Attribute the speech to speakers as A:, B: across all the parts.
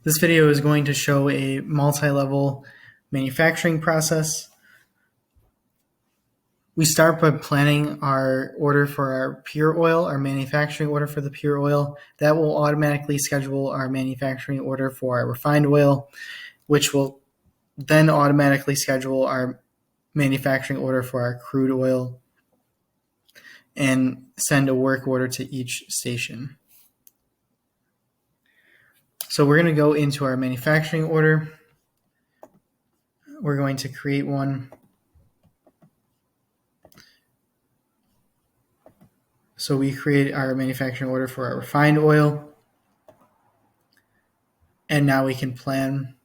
A: This video is going to show a multi-level manufacturing process. We start by planning our order for our pure oil, our manufacturing order for the pure oil. That will automatically schedule our manufacturing order for our refined oil, which will then automatically schedule our manufacturing order for our crude oil and send a work order to each station. So we're going to go into our manufacturing order. We're going to create one. So we create our manufacturing order for our refined oil. And now we can plan.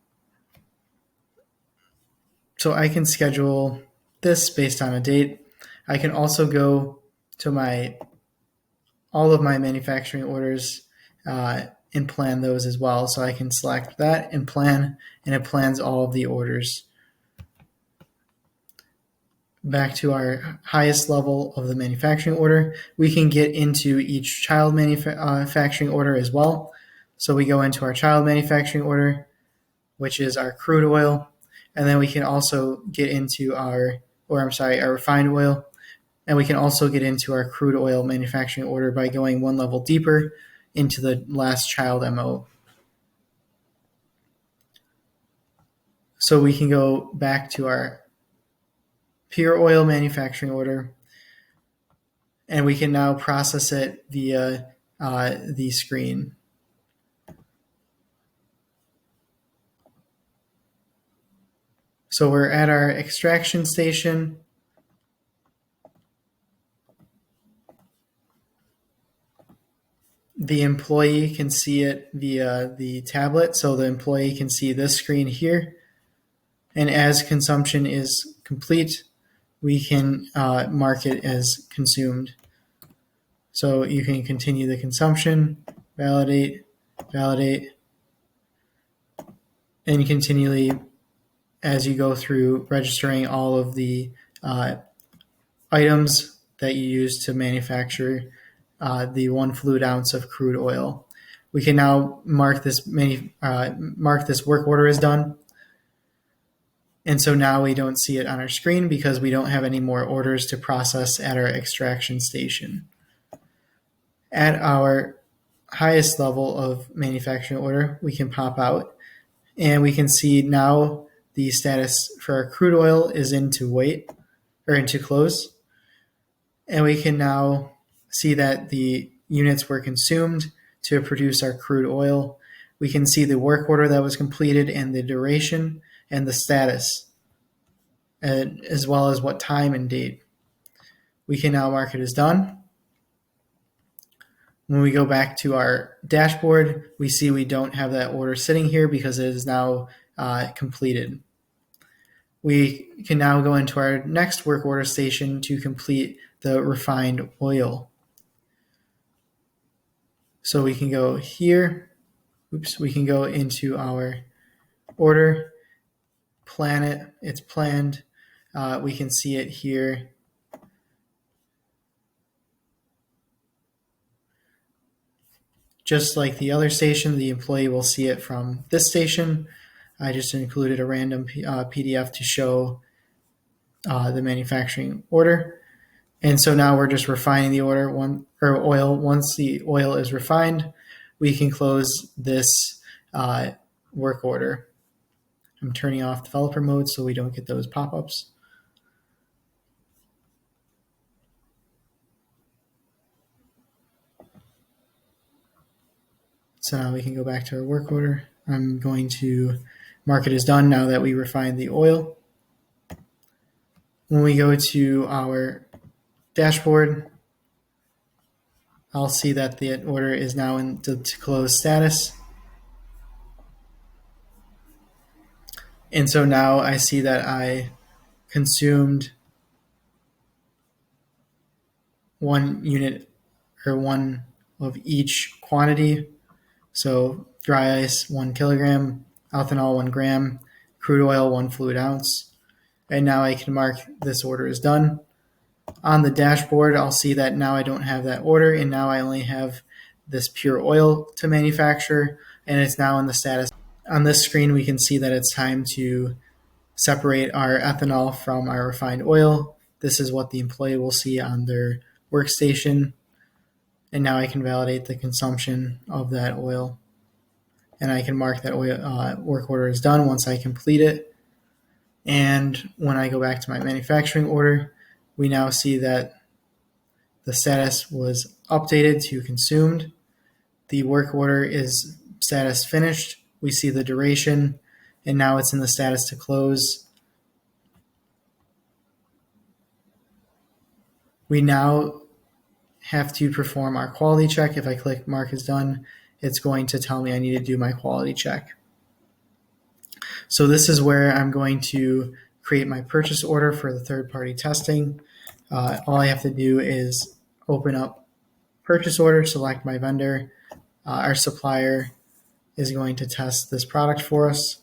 A: So I can schedule this based on a date. I can also go to all of my manufacturing orders and plan those as well. So I can select that and plan, and it plans all of the orders. Back to our highest level of the manufacturing order, we can get into each child manufacturing order as well. So we go into our child manufacturing order, which is our crude oil, and then we can also get into our refined oil, and we can also get into our crude oil manufacturing order by going one level deeper into the last child MO. So we can go back to our pure oil manufacturing order, and we can now process it via the screen. So we're at our extraction station. The employee can see it via the tablet, so the employee can see this screen here. And as consumption is complete, we can mark it as consumed. So you can continue the consumption, validate, and continually as you go through registering all of the items that you use to manufacture the 1 fluid ounce of crude oil. We can now mark this work order as done. And so now we don't see it on our screen because we don't have any more orders to process at our extraction station. At our highest level of manufacturing order, we can pop out and we can see now the status for our crude oil is into close. And we can now see that the units were consumed to produce our crude oil. We can see the work order that was completed and the duration and the status, as well as what time and date. We can now mark it as done. When we go back to our dashboard, we see we don't have that order sitting here because it is now completed. We can now go into our next work order station to complete the refined oil. So we can go here. We can go into our order, plan it. It's planned. We can see it here. Just like the other station, the employee will see it from this station. I just included a random PDF to show the manufacturing order. And so now we're just refining the oil. Once the oil is refined, we can close this work order. I'm turning off developer mode so we don't get those pop-ups. So now we can go back to our work order. I'm going to mark it as done now that we refined the oil. When we go to our dashboard, I'll see that the order is now in to close status. And so now I see that I consumed 1 unit or 1 of each quantity. So dry ice, 1 kilogram, ethanol, 1 gram, crude oil, 1 fluid ounce. And now I can mark this order as done. On the dashboard, I'll see that now I don't have that order, and now I only have this pure oil to manufacture, and it's now in the status On this screen, we can see that it's time to separate our ethanol from our refined oil. This is what the employee will see on their workstation. And now I can validate the consumption of that oil. And I can mark that oil, work order is done once I complete it. And when I go back to my manufacturing order, we now see that the status was updated to consumed. The work order is status finished. We see the duration, and now it's in the status to close. We now have to perform our quality check. If I click mark as done, it's going to tell me I need to do my quality check. So this is where I'm going to create my purchase order for the third-party testing. All I have to do is open up purchase order, select my vendor. Our supplier is going to test this product for us.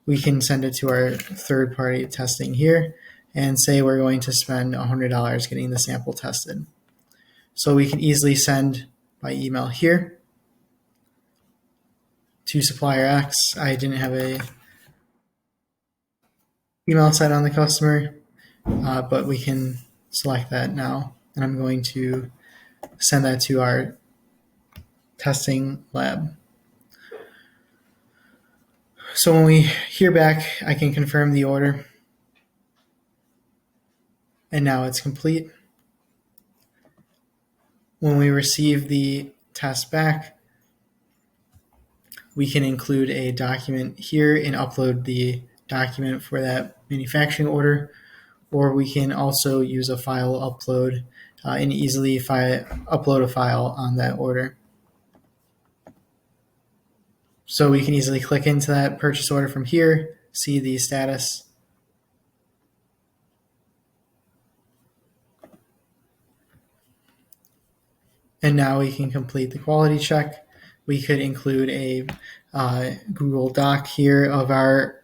A: We can send it to our third-party testing here and say we're going to spend $100 getting the sample tested. So we can easily send by email here to supplier X. I didn't have a email set on the customer, but we can select that now. And I'm going to send that to our testing lab. So when we hear back, I can confirm the order. And now it's complete. When we receive the test back, we can include a document here and upload the document for that manufacturing order, or we can also use a file upload and easily upload a file on that order. So we can easily click into that purchase order from here, see the status. And now we can complete the quality check. We could include a Google Doc here of our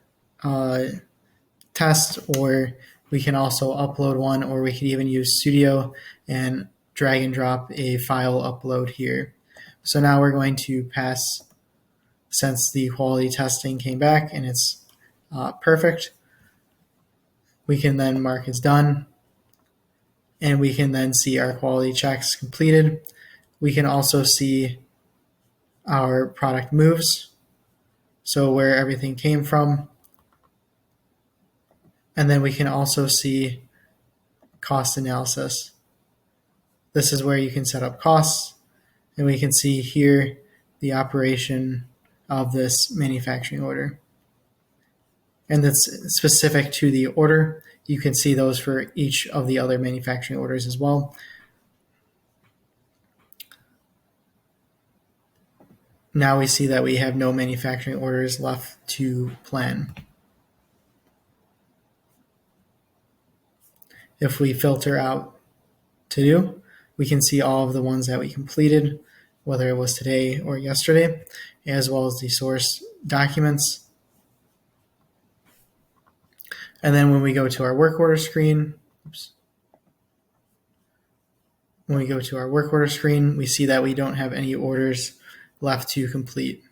A: test, or we can also upload one, or we could even use Studio and drag and drop a file upload here. So now we're going to pass, since the quality testing came back and it's perfect. We can then mark as done, and we can then see our quality checks completed. We can also see our product moves, so where everything came from. And then we can also see cost analysis. This is where you can set up costs, and we can see here the operation of this manufacturing order. And that's specific to the order. You can see those for each of the other manufacturing orders as well. Now we see that we have no manufacturing orders left to plan. If we filter out to do, we can see all of the ones that we completed, whether it was today or yesterday, as well as the source documents. And then when we go to our work order screen, we see that we don't have any orders left to complete.